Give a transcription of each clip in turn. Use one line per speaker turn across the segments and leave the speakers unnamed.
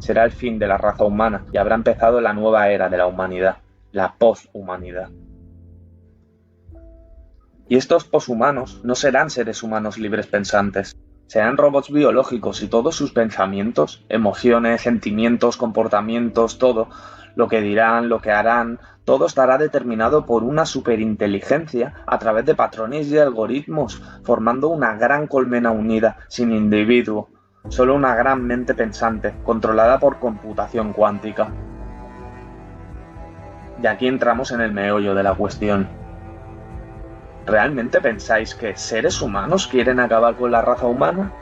será el fin de la raza humana y habrá empezado la nueva era de la humanidad, la poshumanidad. Y estos poshumanos no serán seres humanos libres pensantes, serán robots biológicos y todos sus pensamientos, emociones, sentimientos, comportamientos, todo, lo que dirán, lo que harán, todo estará determinado por una superinteligencia a través de patrones y algoritmos, formando una gran colmena unida, sin individuo, solo una gran mente pensante, controlada por computación cuántica. Y aquí entramos en el meollo de la cuestión. ¿Realmente pensáis que seres humanos quieren acabar con la raza humana?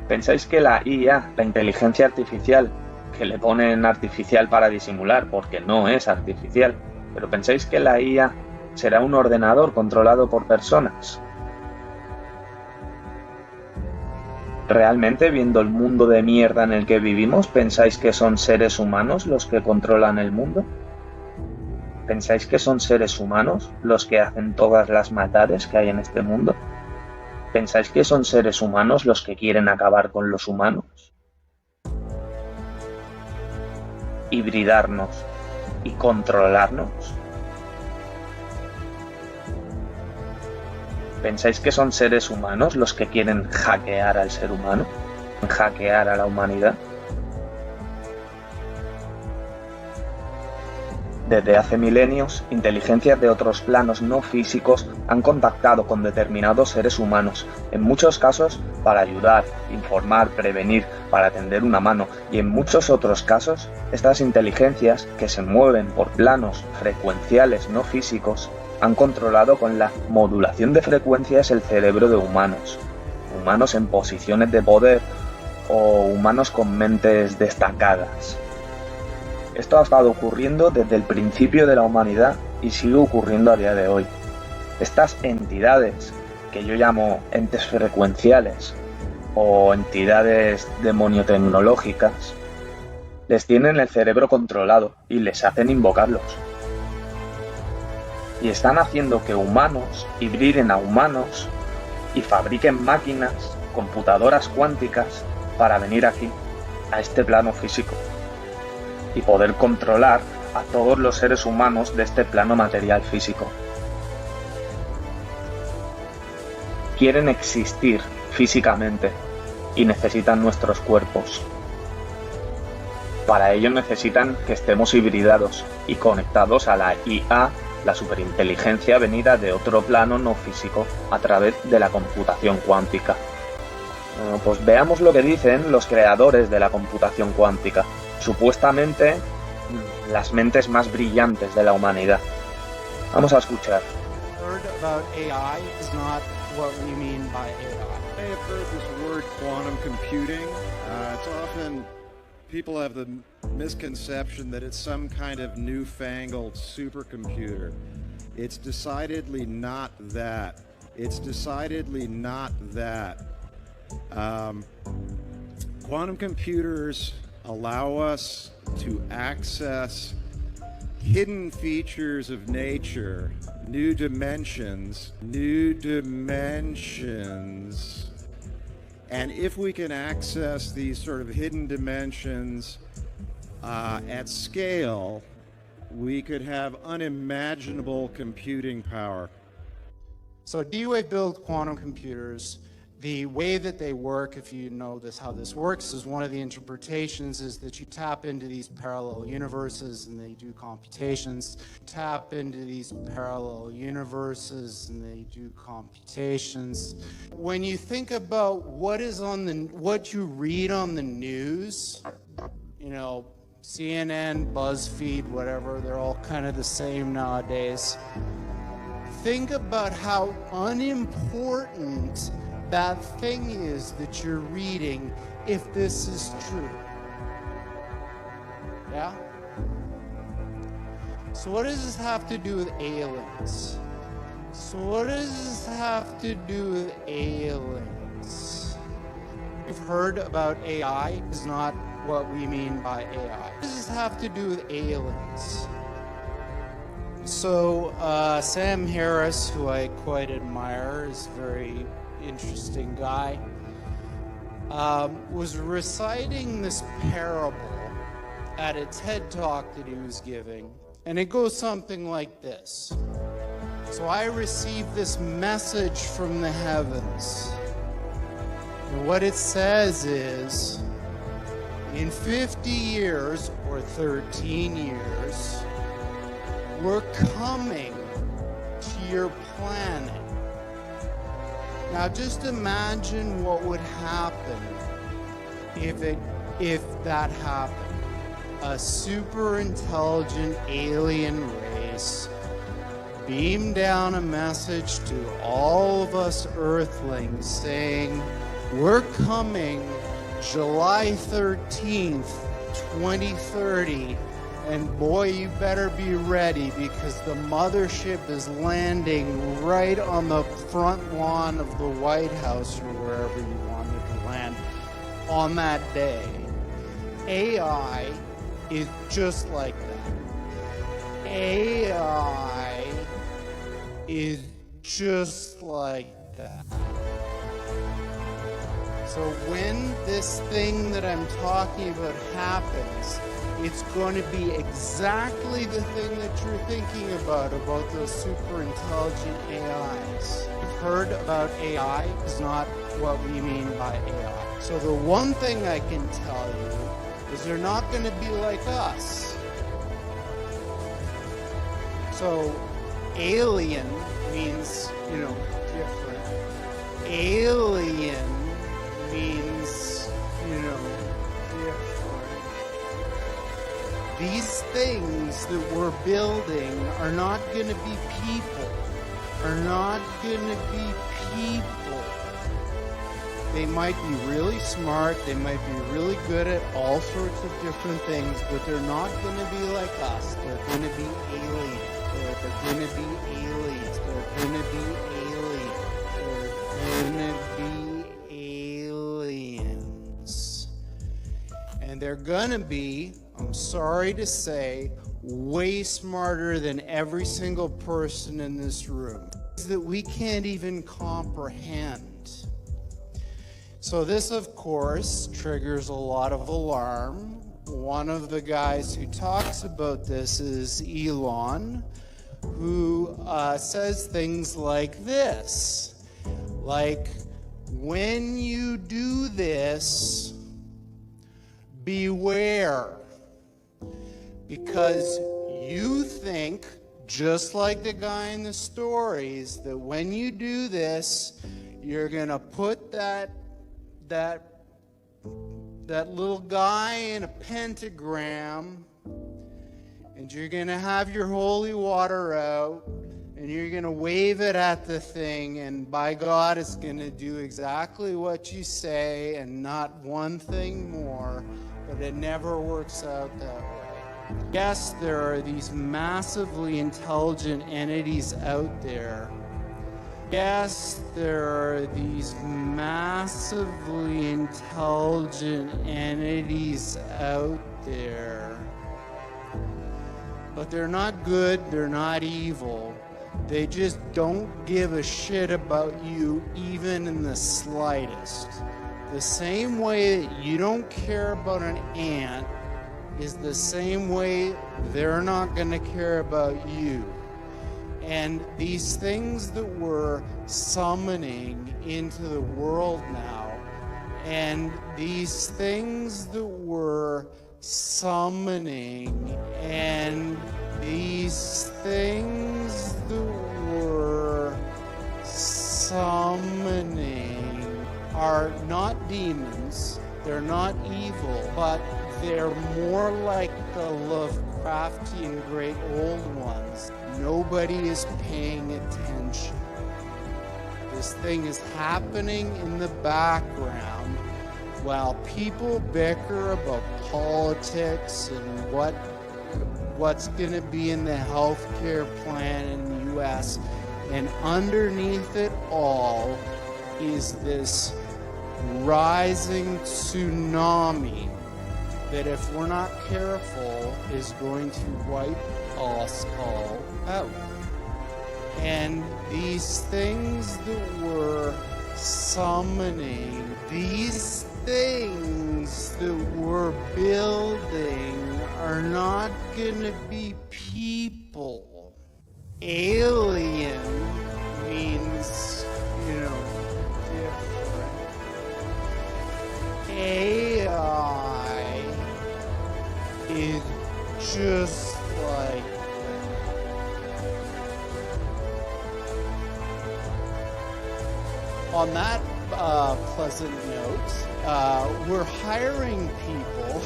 ¿Pensáis que la IA, la inteligencia artificial, que le ponen artificial para disimular porque no es artificial, pero pensáis que la IA será un ordenador controlado por personas? ¿Realmente, viendo el mundo de mierda en el que vivimos, pensáis que son seres humanos los que controlan el mundo? ¿Pensáis que son seres humanos los que hacen todas las maldades que hay en este mundo? ¿Pensáis que son seres humanos los que quieren acabar con los humanos? ¿Hibridarnos y controlarnos? ¿Pensáis que son seres humanos los que quieren hackear al ser humano? ¿Hackear a la humanidad? Desde hace milenios, inteligencias de otros planos no físicos han contactado con determinados seres humanos, en muchos casos para ayudar, informar, prevenir, para tender una mano, y en muchos otros casos, estas inteligencias, que se mueven por planos frecuenciales no físicos, han controlado con la modulación de frecuencias el cerebro de humanos, humanos en posiciones de poder o humanos con mentes destacadas. Esto ha estado ocurriendo desde el principio de la humanidad y sigue ocurriendo a día de hoy. Estas entidades, que yo llamo entes frecuenciales o entidades demonio-tecnológicas, les tienen el cerebro controlado y les hacen invocarlos. Y están haciendo que humanos hibriden a humanos y fabriquen máquinas, computadoras cuánticas para venir aquí, a este plano físico, y poder controlar a todos los seres humanos de este plano material físico. Quieren existir físicamente y necesitan nuestros cuerpos. Para ello necesitan que estemos hibridados y conectados a la IA, la superinteligencia venida de otro plano no físico a través de la computación cuántica. Bueno, pues veamos lo que dicen los creadores de la computación cuántica. Supuestamente las mentes más brillantes de la humanidad. Vamos a escuchar.
About AI is not what we mean by AI.
I have heard this word quantum computing. It's often people have the misconception that it's some kind of newfangled supercomputer. It's decidedly not that. It's decidedly not that. Quantum computers allow us to access hidden features of nature, new dimensions, and if we can access these sort of hidden dimensions at scale, we could have unimaginable computing power.
So DUA built quantum computers. The way that they work, if you know this, how this works, is one of the interpretations is that you tap into these parallel universes and they do computations. Tap into these parallel universes and they do computations. When you think about what you read on the news, you know, CNN, BuzzFeed, whatever, they're all kind of the same nowadays. Think about how unimportant that thing is that you're reading if this is true. Yeah? So what does this have to do with aliens? You've heard about AI is not what we mean by AI. What does this have to do with aliens? So Sam Harris, who I quite admire, is a very interesting guy. was reciting this parable at a TED Talk that he was giving, and it goes something like this. So I received this message from the heavens, and what it says is, in 50 years, or 13 years, we're coming to your planet. Now just imagine what would happen if that happened. A super intelligent alien race beamed down a message to all of us Earthlings saying, we're coming July 13th, 2030, and boy, you better be ready because the mothership is landing right on the front lawn of the White House or wherever you wanted to land on that day. AI is just like that. AI is just like that. So when this thing that I'm talking about happens, it's going to be exactly the thing that you're thinking about those super intelligent AIs. You've heard about AI is not what we mean by AI. So the one thing I can tell you is they're not going to be like us. So alien means, different. Alien means, different. These things that we're building are not going to be people. They might be really smart, they might be really good at all sorts of different things, but they're not going to be like us. They're going to be aliens. They're going to be aliens. They're going to be aliens. They're going to be aliens. And they're going to be, I'm sorry to say, way smarter than every single person in this room that we can't even comprehend. So this, of course, triggers a lot of alarm. One of the guys who talks about this is Elon, who says things like this, like, when you do this, beware, because you think, just like the guy in the stories, that when you do this, you're gonna put that little guy in a pentagram, and you're gonna have your holy water out, and you're gonna wave it at the thing, and by God, it's gonna do exactly what you say and not one thing more, but it never works out that way. Yes, there are these massively intelligent entities out there. Yes, there are these massively intelligent entities out there. But they're not good, they're not evil. They just don't give a shit about you even in the slightest. The same way that you don't care about an ant is the same way they're not going to care about you. And these things that we're summoning into the world now, and these things that we're summoning, and these things that we're summoning are not demons, they're not evil, but they're more like the Lovecraftian great old ones. Nobody is paying attention. This thing is happening in the background while people bicker about politics and what's going to be in the healthcare plan in the U.S. And underneath it all is this rising tsunami that, if we're not careful, is going to wipe us all out. And these things that we're summoning these things that we're building are not gonna be people. Alien means, different. AI is just like that. On that pleasant note, we're hiring people.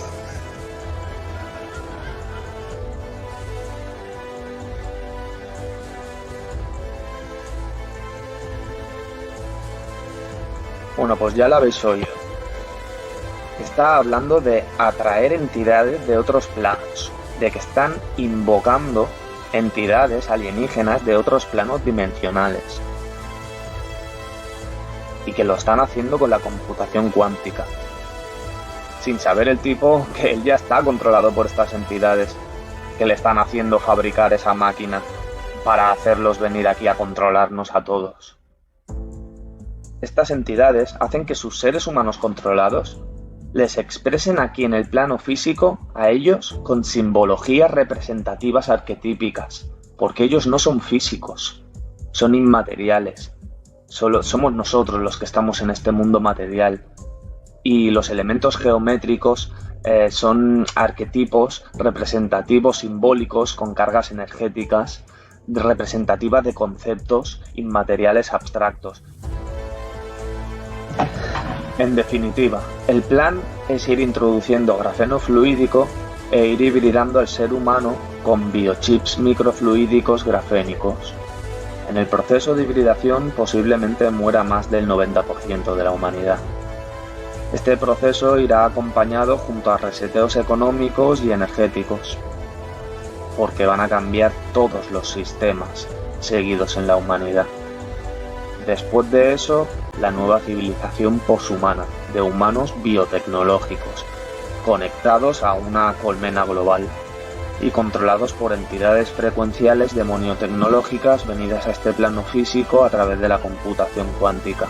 Bueno, pues ya lo habéis oído. Está hablando de atraer entidades de otros planos, de que están invocando entidades alienígenas de otros planos dimensionales. Y que lo están haciendo con la computación cuántica. Sin saber el tipo que él ya está controlado por estas entidades que le están haciendo fabricar esa máquina para hacerlos venir aquí a controlarnos a todos. Estas entidades hacen que sus seres humanos controlados les expresen aquí en el plano físico a ellos con simbologías representativas arquetípicas, porque ellos no son físicos, son inmateriales. Solo somos nosotros los que estamos en este mundo material. Y los elementos geométricos son arquetipos representativos simbólicos con cargas energéticas representativas de conceptos inmateriales abstractos. En definitiva, el plan es ir introduciendo grafeno fluídico e ir hibridando al ser humano con biochips microfluídicos grafénicos. En el proceso de hibridación posiblemente muera más del 90% de la humanidad. Este proceso irá acompañado junto a reseteos económicos y energéticos, porque van a cambiar todos los sistemas seguidos en la humanidad. Después de eso, la nueva civilización poshumana, de humanos biotecnológicos, conectados a una colmena global y controlados por entidades frecuenciales demoniotecnológicas venidas a este plano físico a través de la computación cuántica.